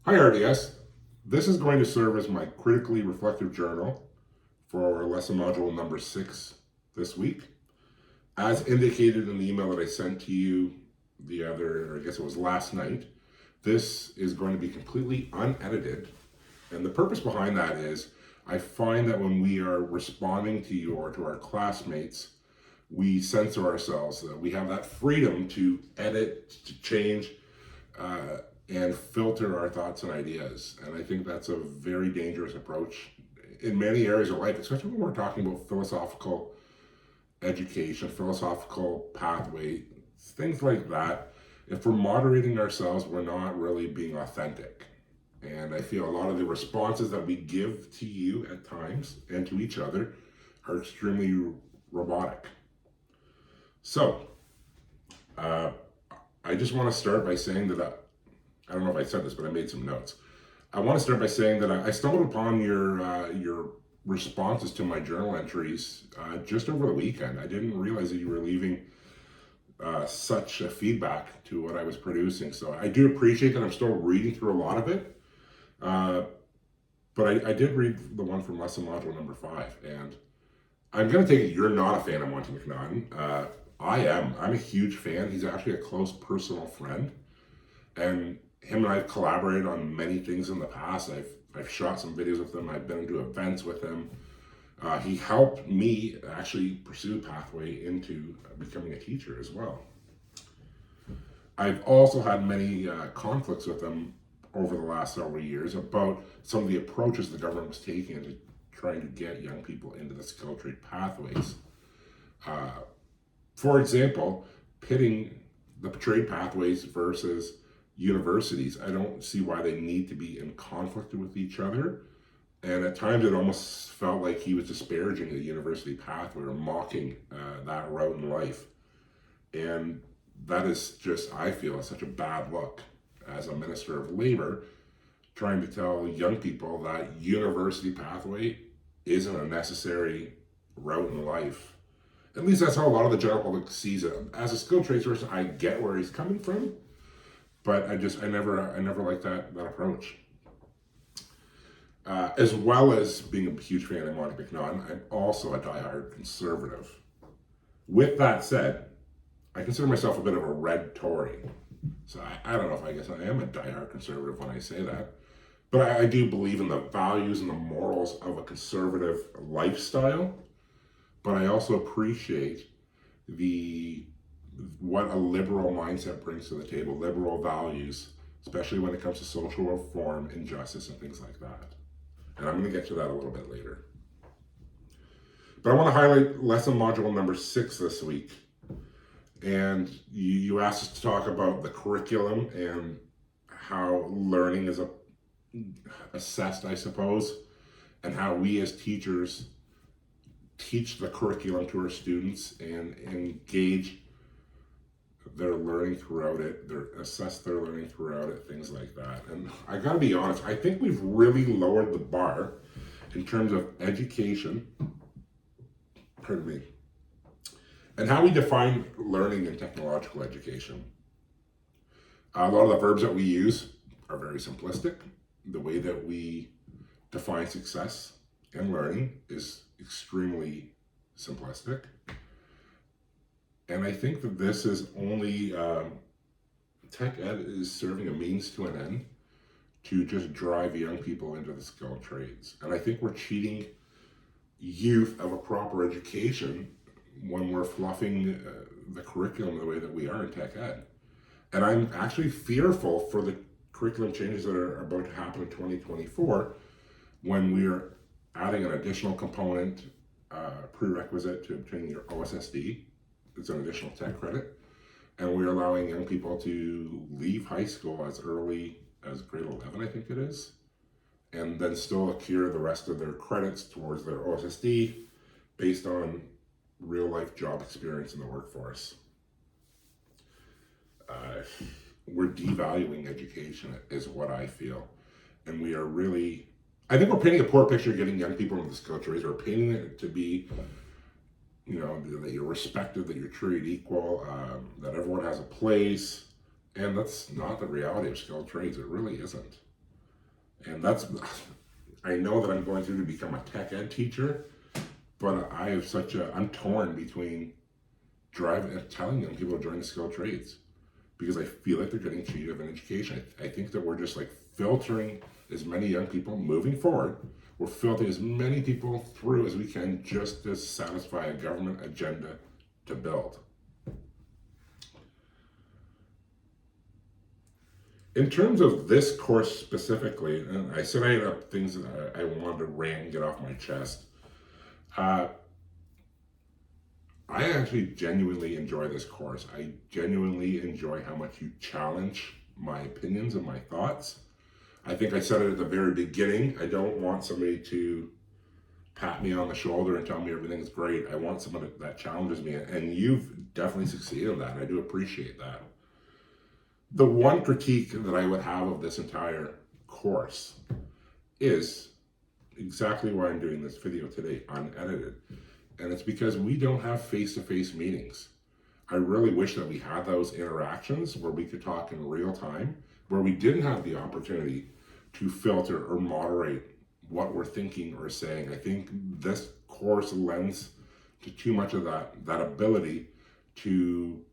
Hi RDS. This is going to serve as my critically reflective journal for lesson module number 6 this week. As indicated in the email that I sent to you I guess it was last night, this is going to be completely unedited. And the purpose behind that is I find that when we are responding to you or to our classmates, we censor ourselves. We have that freedom to edit, to change, and filter our thoughts and ideas. And I think that's a very dangerous approach in many areas of life, especially when we're talking about philosophical education, philosophical pathway, things like that. If we're moderating ourselves, we're not really being authentic. And I feel a lot of the responses that we give to you at times and to each other are extremely robotic. So, I just want to start by saying that I don't know if I said this, but I made some notes. I want to start by saying that I stumbled upon your responses to my journal entries just over the weekend. I didn't realize that you were leaving such a feedback to what I was producing. So I do appreciate that. I'm still reading through a lot of it. But I did read the one from lesson module number 5. And I'm going to take it you're not a fan of Monty McNaughton. I am. I'm a huge fan. He's actually a close personal friend. And him and I have collaborated on many things in the past. I've shot some videos with him. I've been to events with him. He helped me actually pursue a pathway into becoming a teacher as well. I've also had many conflicts with him over the last several years about some of the approaches the government was taking to trying to get young people into the skilled trade pathways. For example, pitting the trade pathways versus universities, I don't see why they need to be in conflict with each other. And at times it almost felt like he was disparaging the university pathway or mocking that route in life. And that is just, I feel, such a bad look as a minister of labor, trying to tell young people that university pathway isn't a necessary route in life. At least that's how a lot of the general public sees it. As a skilled trades person, I get where he's coming from, but I never liked that approach. As well as being a huge fan of Monty McNaughton, I'm also a diehard conservative. With that said, I consider myself a bit of a red Tory. So I don't know if I guess I am a diehard conservative when I say that. But I do believe in the values and the morals of a conservative lifestyle. But I also appreciate what a liberal mindset brings to the table, liberal values, especially when it comes to social reform and justice and things like that. And I'm going to get to that a little bit later. But I want to highlight lesson module number 6 this week. And you asked us to talk about the curriculum and how learning is assessed, I suppose, and how we as teachers teach the curriculum to our students and engage their learning throughout it, assess their learning throughout it, things like that. And I gotta be honest, I think we've really lowered the bar in terms of education, pardon me, and how we define learning and technological education. A lot of the verbs that we use are very simplistic. The way that we define success and learning is extremely simplistic. And I think that this is only, tech ed is serving a means to an end to just drive young people into the skilled trades. And I think we're cheating youth of a proper education when we're fluffing the curriculum the way that we are in tech ed. And I'm actually fearful for the curriculum changes that are about to happen in 2024 when we're adding an additional component prerequisite to obtaining your OSSD. It's an additional tech credit. And we're allowing young people to leave high school as early as grade 11, I think it is, and then still accrue the rest of their credits towards their OSSD based on real life job experience in the workforce. We're devaluing education is what I feel. And we are really, I think we're painting a poor picture of getting young people into the skilled trades. We're painting it to be, that you're respected, that you're treated equal, that everyone has a place. And that's not the reality of skilled trades. It really isn't. And that's, I know that I'm going through to become a tech ed teacher, but I'm torn between driving and telling young people to join the skilled trades because I feel like they're getting cheated of an education. I think that we're just like filtering as many young people moving forward. We're filtering as many people through as we can just to satisfy a government agenda to build. In terms of this course specifically, and I said I had things that I wanted to rant and get off my chest. I actually genuinely enjoy this course. I genuinely enjoy how much you challenge my opinions and my thoughts. I think I said it at the very beginning. I don't want somebody to pat me on the shoulder and tell me everything's great. I want someone that challenges me, and you've definitely succeeded in that. I do appreciate that. The one critique that I would have of this entire course is exactly why I'm doing this video today, unedited. And it's because we don't have face-to-face meetings. I really wish that we had those interactions where we could talk in real time, where we didn't have the opportunity to filter or moderate what we're thinking or saying. I think this course lends to too much of that ability to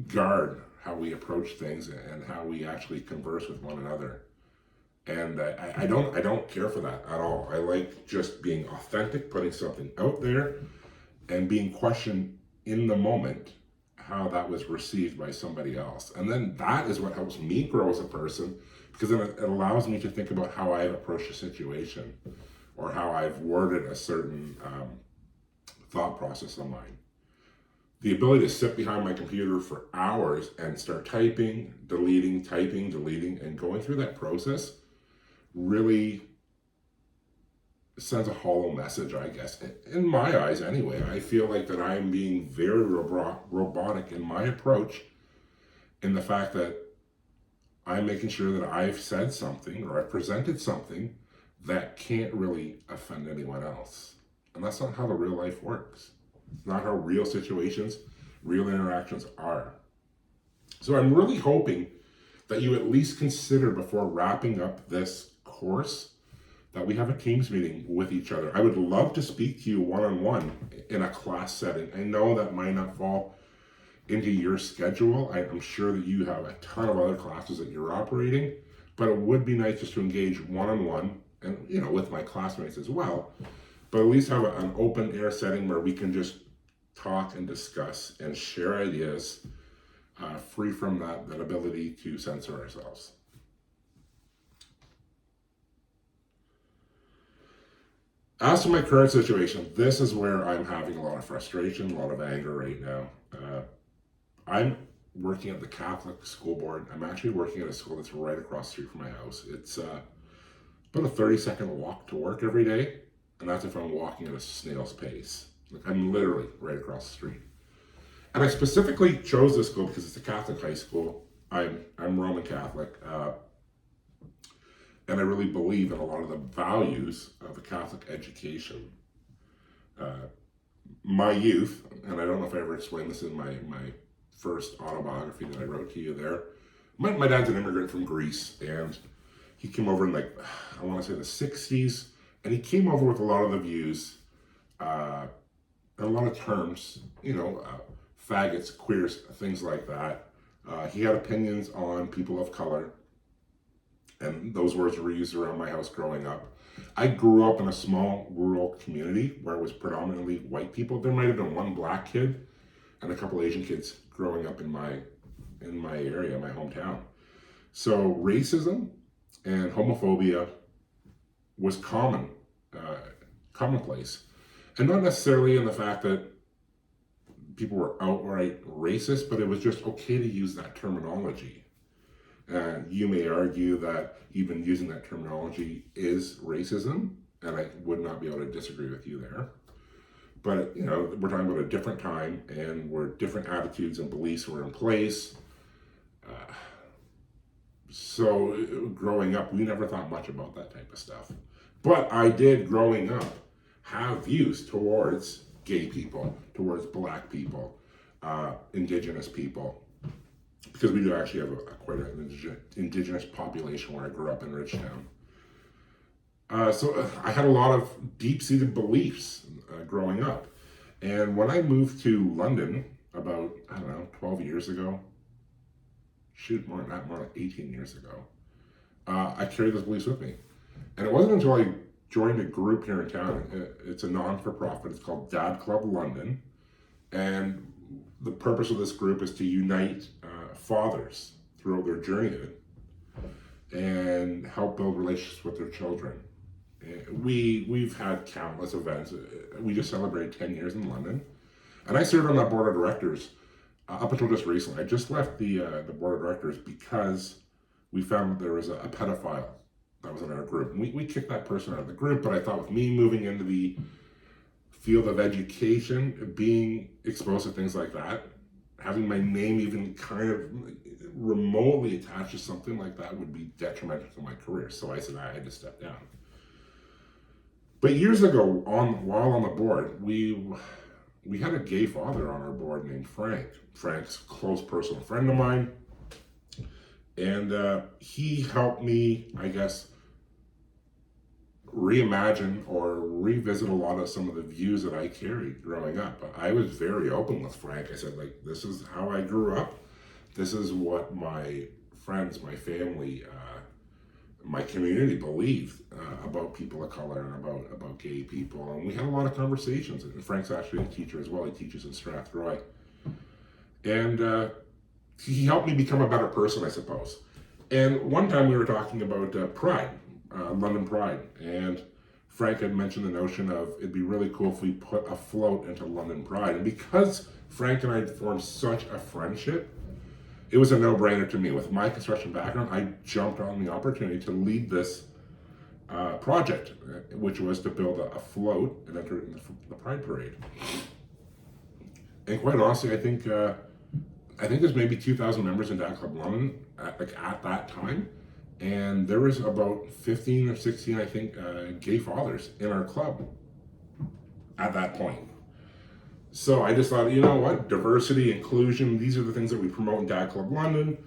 guard how we approach things and how we actually converse with one another. And I don't care for that at all. I like just being authentic, putting something out there, and being questioned in the moment how that was received by somebody else. And then that is what helps me grow as a person, because then it allows me to think about how I've approached a situation or how I've worded a certain thought process of mine. The ability to sit behind my computer for hours and start typing, deleting, and going through that process really sends a hollow message, I guess. In my eyes, anyway. I feel like that I'm being very robotic in my approach, in the fact that I'm making sure that I've said something or I've presented something that can't really offend anyone else. And that's not how the real life works. It's not how real situations, real interactions are. So I'm really hoping that you at least consider, before wrapping up this course, that we have a Teams meeting with each other. I would love to speak to you one-on-one in a class setting. I know that might not fall into your schedule. I'm sure that you have a ton of other classes that you're operating, but it would be nice just to engage one-on-one, and with my classmates as well, but at least have an open air setting where we can just talk and discuss and share ideas, free from that ability to censor ourselves. As to my current situation, this is where I'm having a lot of frustration, a lot of anger right now. I'm working at the Catholic school board. I'm actually working at a school that's right across the street from my house. It's about a 30-second walk to work every day, and that's if I'm walking at a snail's pace. Like, I'm literally right across the street. And I specifically chose this school because it's a Catholic high school. I'm Roman Catholic, and I really believe in a lot of the values of a Catholic education. My youth, and I don't know if I ever explained this in my first autobiography that I wrote to you there. My dad's an immigrant from Greece, and he came over in I want to say the 60s, and he came over with a lot of the views, and a lot of terms, faggots, queers, things like that. He had opinions on people of color, and those words were used around my house growing up. I grew up in a small rural community where it was predominantly white people. There might have been one black kid and a couple Asian kids growing up in my area, my hometown. So racism and homophobia was commonplace. And not necessarily in the fact that people were outright racist, but it was just okay to use that terminology. And you may argue that even using that terminology is racism, and I would not be able to disagree with you there. But, we're talking about a different time, and where different attitudes and beliefs were in place. So growing up, we never thought much about that type of stuff. But I did, growing up, have views towards gay people, towards black people, indigenous people because we do actually have quite an indigenous population where I grew up in Ridgetown. So I had a lot of deep-seated beliefs growing up. And when I moved to London about, 12 years ago, more than that, more like 18 years ago, I carried those beliefs with me. And it wasn't until I joined a group here in town, it's a non-for-profit, it's called Dad Club London, and the purpose of this group is to unite fathers throughout their journey and help build relationships with their children. We've had countless events. We just celebrated 10 years in London, and I served on that board of directors up until just recently. I just left the board of directors because we found there was a pedophile that was in our group. And we kicked that person out of the group, but I thought with me moving into the field of education, being exposed to things like that, having my name even kind of remotely attached to something like that would be detrimental to my career. So I said I had to step down. But years ago, while on the board, we had a gay father on our board named Frank. Frank's a close personal friend of mine. And he helped me, I guess, reimagine or revisit a lot of some of the views that I carried growing up. I was very open with Frank. I said, this is how I grew up. This is what my friends, my family, my community believed about people of color and about gay people. And we had a lot of conversations. And Frank's actually a teacher as well. He teaches in Strathroy. And he helped me become a better person, I suppose. And one time we were talking about Pride, London Pride. And Frank had mentioned the notion of it'd be really cool if we put a float into London Pride. And because Frank and I had formed such a friendship, it was a no-brainer to me. With my construction background, I jumped on the opportunity to lead this project, which was to build a float and enter it in the Pride Parade. And quite honestly, I think there's maybe 2,000 members in Dad Club London at that time, and there was about 15 or 16, I think, gay fathers in our club at that point. So I just thought, you know what, diversity, inclusion, these are the things that we promote in Dad Club London.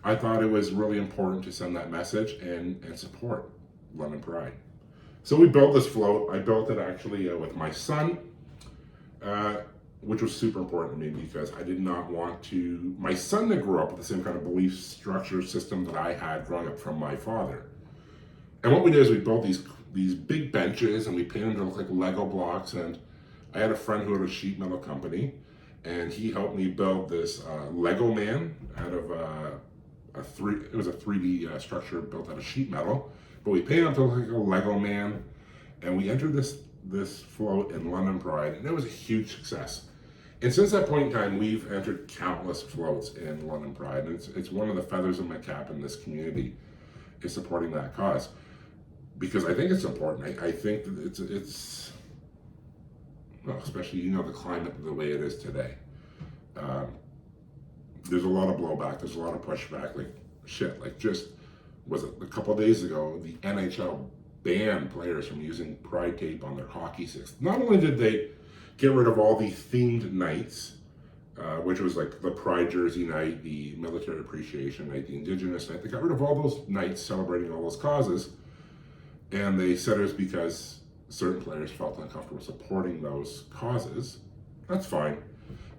I thought it was really important to send that message and support London Pride. So we built this float. I built it actually with my son, which was super important to me because I did not want my son to grow up with the same kind of belief structure system that I had growing up from my father. And what we did is we built these big benches and we painted them to look like Lego blocks. And I had a friend who had a sheet metal company, and he helped me build this Lego man out of it was a 3D structure built out of sheet metal. But we painted it to look like a Lego man, and we entered this float in London Pride, and it was a huge success. And since that point in time, we've entered countless floats in London Pride, and it's one of the feathers in my cap in this community is supporting that cause, because I think it's important. I think that it's well, especially the climate the way it is today. There's a lot of blowback. There's a lot of pushback. Was it a couple of days ago, the NHL banned players from using pride tape on their hockey sticks. Not only did they get rid of all the themed nights, which was like the Pride Jersey night, the Military Appreciation night, the Indigenous night, they got rid of all those nights celebrating all those causes, and they said it was because certain players felt uncomfortable supporting those causes. That's fine.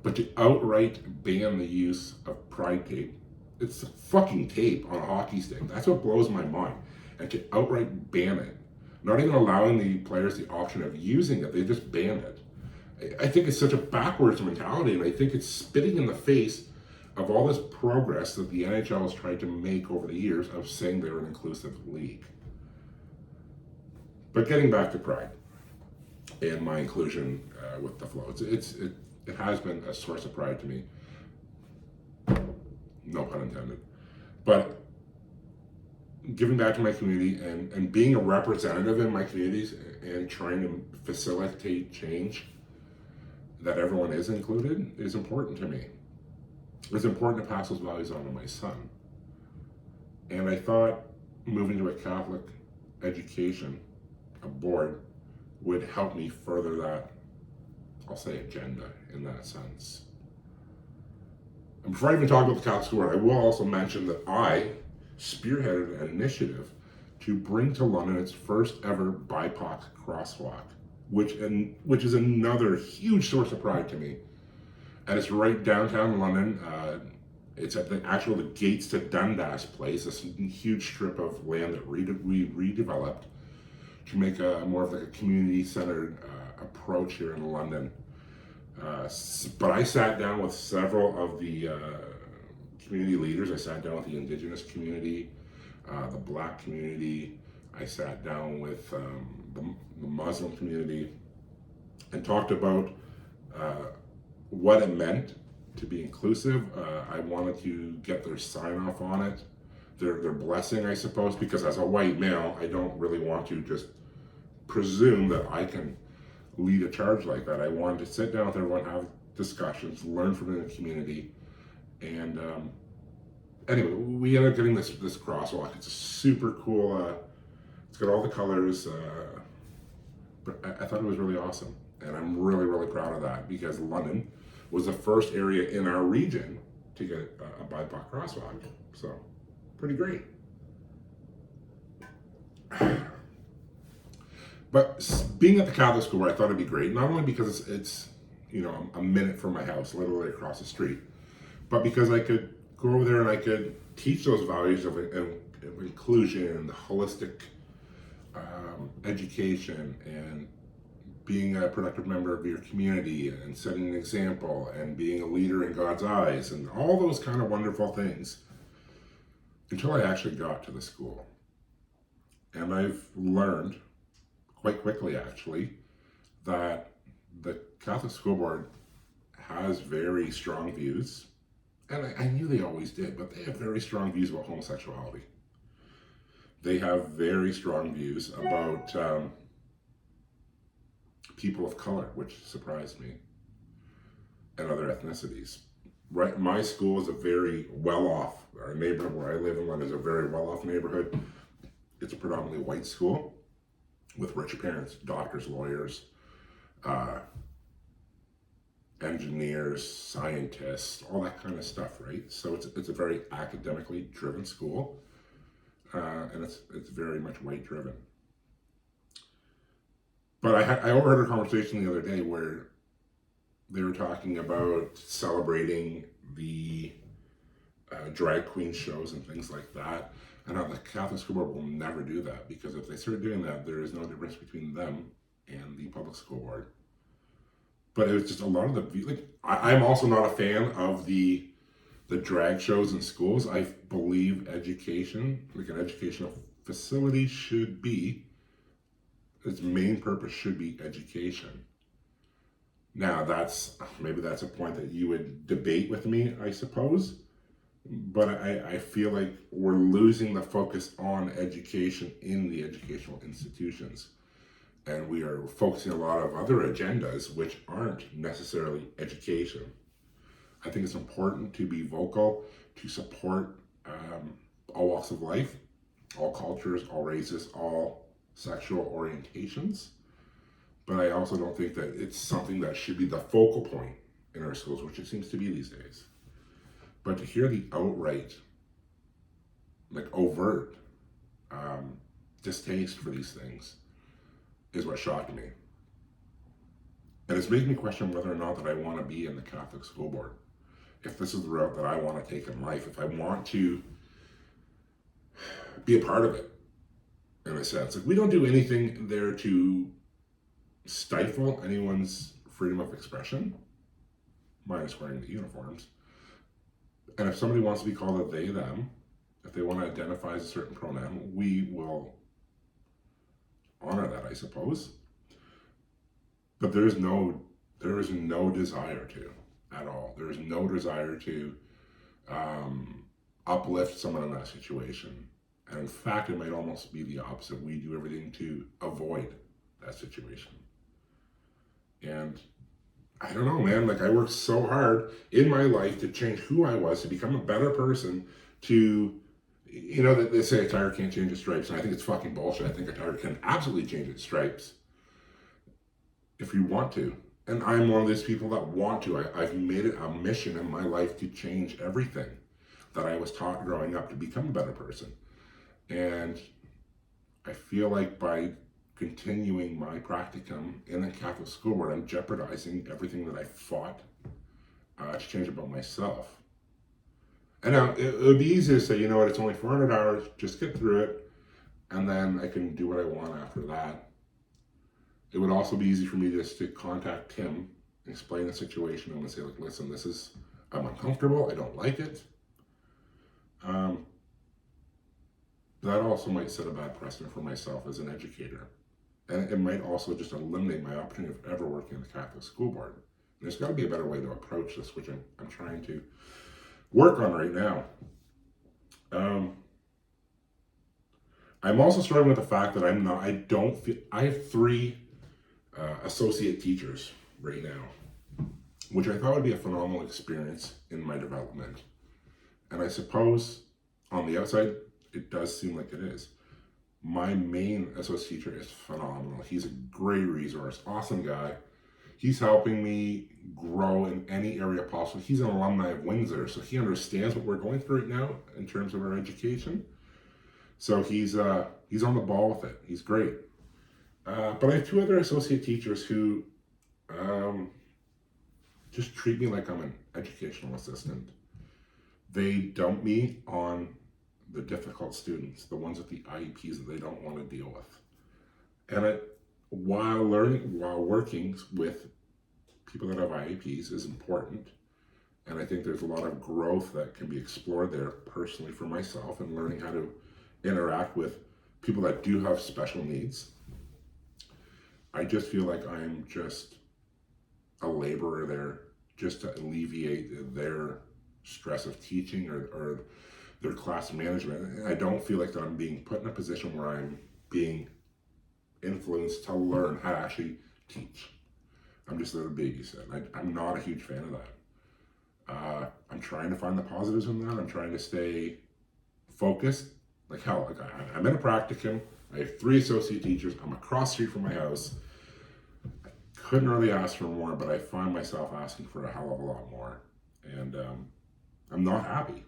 But to outright ban the use of pride tape, it's fucking tape on a hockey stick. That's what blows my mind. And to outright ban it, not even allowing the players the option of using it, they just ban it. I think it's such a backwards mentality, and I think it's spitting in the face of all this progress that the NHL has tried to make over the years of saying they're an inclusive league. But getting back to Pride and my inclusion with the floats, it has been a source of pride to me. No pun intended. But giving back to my community and being a representative in my communities and trying to facilitate change that everyone is included is important to me. It's important to pass those values on to my son. And I thought moving to a Catholic education, a board, would help me further that, I'll say, agenda in that sense. And before I even talk about the Catholic school board, I will also mention that I spearheaded an initiative to bring to London its first ever BIPOC crosswalk, which is another huge source of pride to me. And it's right downtown London. It's at the gates to Dundas Place, this huge strip of land that we redeveloped to make a more of like a community-centered approach here in London. But I sat down with several of the community leaders. I sat down with the Indigenous community, the Black community. I sat down with the Muslim community and talked about what it meant to be inclusive. I wanted to get their sign off on it, their blessing, I suppose, because as a white male, I don't really want to just presume that I can lead a charge like that. I wanted to sit down with everyone, have discussions, learn from the community, and anyway, we ended up getting this crosswalk. It's a super cool. It's got all the colors, but I thought it was really awesome, and I'm really, really proud of that because London was the first area in our region to get a BIPOC crosswalk. So, pretty great. But being at the Catholic school, I thought it'd be great, not only because it's a minute from my house, literally across the street, but because I could go over there and I could teach those values of inclusion, the holistic education, and being a productive member of your community and setting an example and being a leader in God's eyes and all those kind of wonderful things until I actually got to the school. And I've learned quite quickly, actually, that the Catholic school board has very strong views, and I knew they always did, but they have very strong views about homosexuality. They have very strong views about people of color, which surprised me, and other ethnicities. Right, my school is a very well-off, our neighborhood where I live in London is a very well-off neighborhood. It's a predominantly white school with rich parents, doctors, lawyers, engineers, scientists, all that kind of stuff, right? So it's a very academically driven school, and it's very much white driven. But I overheard a conversation the other day where they were talking about celebrating the drag queen shows and things like that, and how the Catholic school board will never do that, because if they start doing that, there is no difference between them and the public school board. But it was just a lot of the, I'm also not a fan of the drag shows in schools. I believe education, like an educational facility should be, its main purpose should be education. Now maybe that's a point that you would debate with me, I suppose. But I feel like we're losing the focus on education in the educational institutions. And we are focusing a lot of other agendas which aren't necessarily education. I think it's important to be vocal, to support all walks of life, all cultures, all races, all sexual orientations. But I also don't think that it's something that should be the focal point in our schools, which it seems to be these days. But to hear the outright, overt distaste for these things is what shocked me. And it's making me question whether or not that I want to be in the Catholic school board. If this is the route that I want to take in life, if I want to be a part of it, in a sense. We don't do anything there to stifle anyone's freedom of expression, minus wearing the uniforms. And if somebody wants to be called a they, them, if they want to identify as a certain pronoun, we will honor that, I suppose. But there is no desire to, at all. There is no desire to uplift someone in that situation. And in fact, it might almost be the opposite. We do everything to avoid that situation. And I don't know, man, I worked so hard in my life to change who I was, to become a better person, to, that they say a tire can't change its stripes. And I think it's fucking bullshit. I think a tire can absolutely change its stripes if you want to. And I'm one of those people that want to. I've made it a mission in my life to change everything that I was taught growing up to become a better person. And I feel like by continuing my practicum in a Catholic school where I'm jeopardizing everything that I fought to change about myself. And now it would be easy to say, you know what, it's only 400 hours, just get through it, and then I can do what I want after that. It would also be easy for me just to contact him, explain the situation, and say, like, listen, I'm uncomfortable, I don't like it. That also might set a bad precedent for myself as an educator. And it might also just eliminate my opportunity of ever working in the Catholic school board. And there's got to be a better way to approach this, which I'm trying to work on right now. I'm also struggling with the fact that I have 3 associate teachers right now, which I thought would be a phenomenal experience in my development. And I suppose on the outside, it does seem like it is. My main associate teacher is phenomenal. He's a great resource, awesome guy. He's helping me grow in any area possible. He's an alumni of Windsor, so he understands what we're going through right now in terms of our education. So he's on the ball with it. He's great. But I have 2 other associate teachers who just treat me like I'm an educational assistant. They dump me on the difficult students, the ones with the IEPs that they don't want to deal with. And while working with people that have IEPs is important, and I think there's a lot of growth that can be explored there personally for myself and learning how to interact with people that do have special needs. I just feel like I'm just a laborer there just to alleviate their stress of teaching or their class management. I don't feel like that I'm being put in a position where I'm being influenced to learn how to actually teach. I'm just there to babysit. I'm not a huge fan of that. I'm trying to find the positives in that. I'm trying to stay focused. Like hell, I'm in a practicum. I have 3 associate teachers. I'm across the street from my house. I couldn't really ask for more, but I find myself asking for a hell of a lot more. And I'm not happy.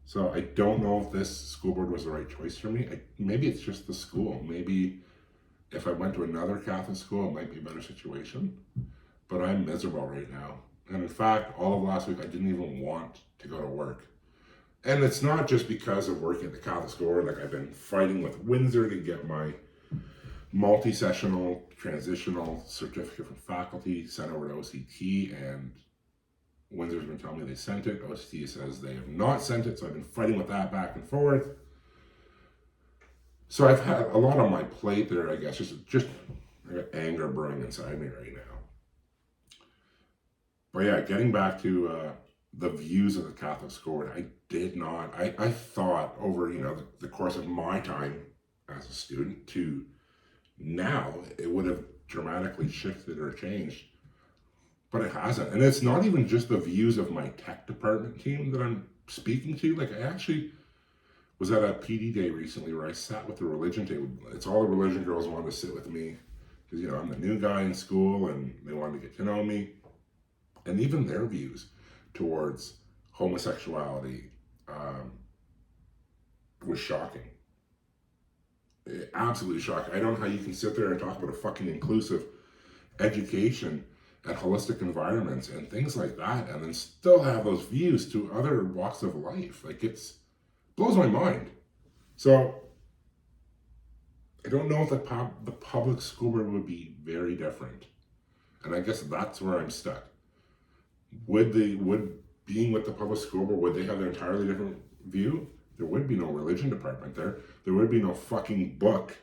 So I don't know if this school board was the right choice for me. Maybe it's just the school. Maybe if I went to another Catholic school, it might be a better situation. But I'm miserable right now. And in fact, all of last week, I didn't even want to go to work. And it's not just because of working at the Catholic school. Like, I've been fighting with Windsor to get my multi-sessional transitional certificate from faculty sent over to OCT, and Windsor's been telling me they sent it. OCT says they have not sent it, so I've been fighting with that back and forth. So I've had a lot on my plate there, I guess. Just I got anger brewing inside me right now. But yeah, getting back to the views of the Catholic school, I thought over, the course of my time as a student to now, it would have dramatically shifted or changed. But it hasn't. And it's not even just the views of my tech department team that I'm speaking to. Like, I actually was at a PD day recently where I sat with the religion table. It's all the religion girls wanted to sit with me because, I'm the new guy in school and they wanted to get to know me. And even their views towards homosexuality was shocking. Absolutely shocking. I don't know how you can sit there and talk about a fucking inclusive education and holistic environments and things like that, and then still have those views to other walks of life. Like, it's blows my mind. So I don't know if the public school board would be very different, and I guess that's where I'm stuck. Would being with the public school board, would they have an entirely different view? There would be no religion department there. There would be no fucking book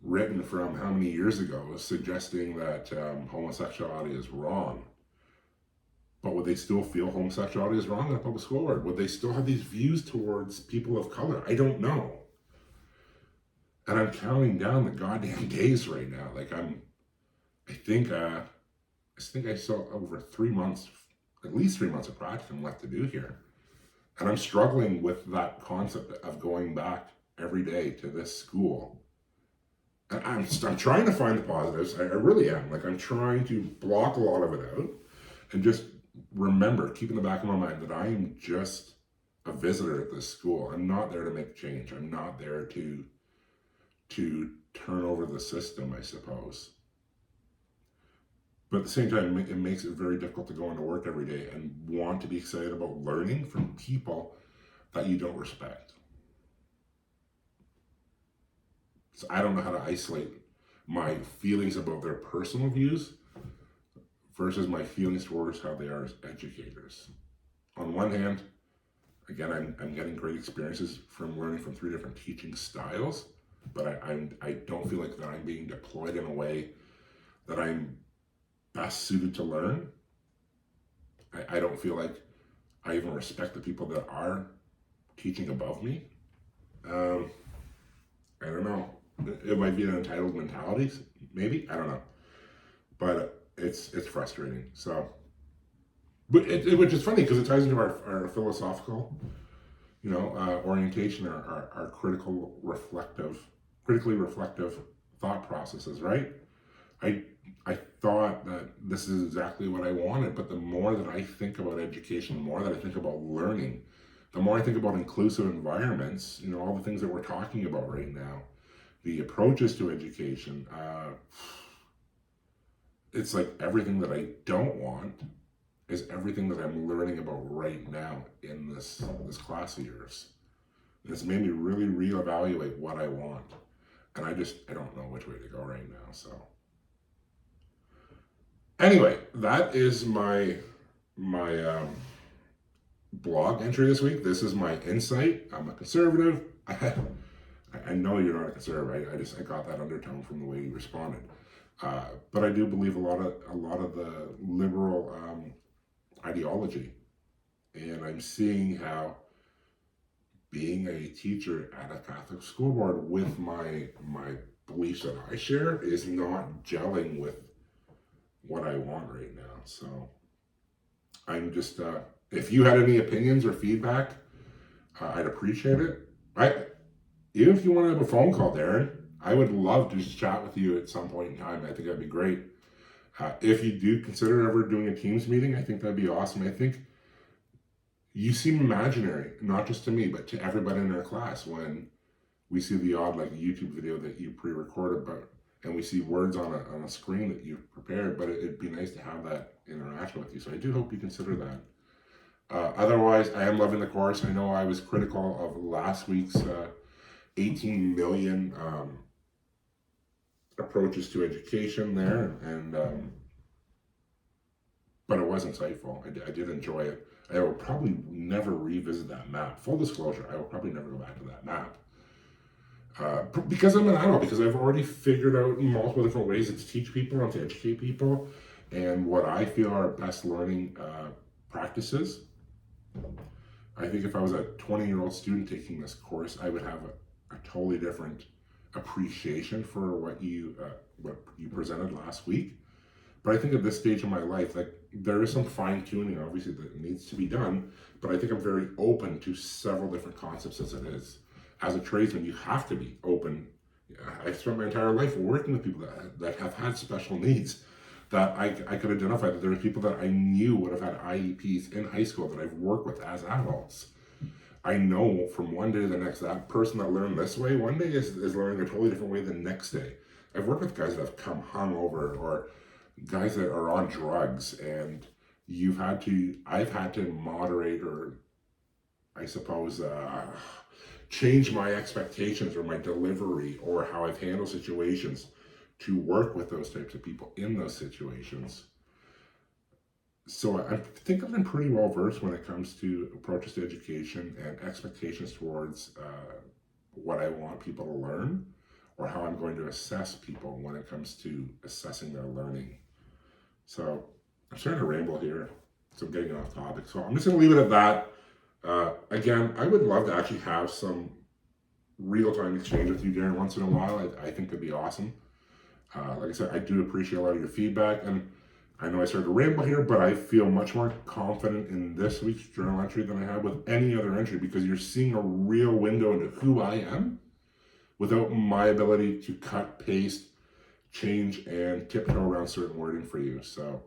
written from how many years ago suggesting that homosexuality is wrong. But would they still feel homosexuality is wrong in a public school? Or would they still have these views towards people of color? I don't know. And I'm counting down the goddamn days right now. Like, I think I still over 3 months, at least 3 months of practicum left to do here. And I'm struggling with that concept of going back every day to this school And I'm trying to find the positives. I really am. Like, I'm trying to block a lot of it out and just remember, keep in the back of my mind that I am just a visitor at this school. I'm not there to make change. I'm not there to turn over the system, I suppose. But at the same time, it makes it very difficult to go into work every day and want to be excited about learning from people that you don't respect. So I don't know how to isolate my feelings about their personal views versus my feelings towards how they are as educators. On one hand, again, I'm getting great experiences from learning from 3 different teaching styles, but I don't feel like that I'm being deployed in a way that I'm best suited to learn. I don't feel like I even respect the people that are teaching above me. I don't know. It might be an entitled mentality, maybe. I don't know. But it's frustrating. So, but which is funny because it ties into our philosophical, orientation, our critically reflective thought processes, right? I thought that this is exactly what I wanted, but the more that I think about education, the more that I think about learning, the more I think about inclusive environments, all the things that we're talking about right now, the approaches to education, it's like everything that I don't want is everything that I'm learning about right now in this class of yours. And it's made me really reevaluate what I want. And I don't know which way to go right now, so. Anyway, that is my blog entry this week. This is my insight. I'm a conservative. I know you're not a conservative. I got that undertone from the way you responded. But I do believe a lot of the liberal ideology, and I'm seeing how being a teacher at a Catholic school board with my beliefs that I share is not gelling with what I want right now. So I'm just, if you had any opinions or feedback, I'd appreciate it. Even if you want to have a phone call, Darren, I would love to just chat with you at some point in time. I think that'd be great. If you do consider ever doing a Teams meeting, I think that'd be awesome. I think you seem imaginary, not just to me, but to everybody in our class when we see the odd YouTube video that you pre-recorded, and we see words on a screen that you've prepared, but it'd be nice to have that interaction with you. So I do hope you consider that. Otherwise, I am loving the course. I know I was critical of last week's 18 million approaches to education there, and but it was insightful. I did enjoy it. I will probably never revisit that map. Full disclosure, I will probably never go back to that map. Because I'm an adult, because I've already figured out multiple different ways to teach people and to educate people, and what I feel are best learning practices. I think if I was a 20-year-old student taking this course, I would have a totally different appreciation for what you presented last week. But I think at this stage of my life, there is some fine-tuning, obviously, that needs to be done, but I think I'm very open to several different concepts as it is. As a tradesman, you have to be open. I spent my entire life working with people that have had special needs, that I could identify that there are people that I knew would have had IEPs in high school that I've worked with as adults. I know from one day to the next, that person that learned this way, one day is learning a totally different way the next day. I've worked with guys that have come hungover, or guys that are on drugs, and I've had to moderate, or I suppose change my expectations or my delivery or how I've handled situations to work with those types of people in those situations. So I think I've been pretty well versed when it comes to approaches to education and expectations towards what I want people to learn, or how I'm going to assess people when it comes to assessing their learning. So I'm starting to ramble here, so I'm getting off topic. So I'm just going to leave it at that. Again, I would love to actually have some real-time exchange with you, Darren, once in a while. I think that'd be awesome. Like I said, I do appreciate a lot of your feedback, and I know I started to ramble here, but I feel much more confident in this week's journal entry than I have with any other entry, because you're seeing a real window into who I am, without my ability to cut, paste, change, and tiptoe around certain wording for you. So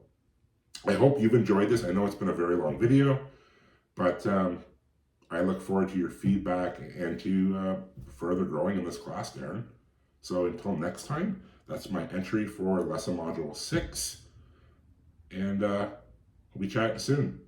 I hope you've enjoyed this. I know it's been a very long video, but I look forward to your feedback and to further growing in this class, Darren. So until next time, that's my entry for lesson module 6. And we'll be chatting soon.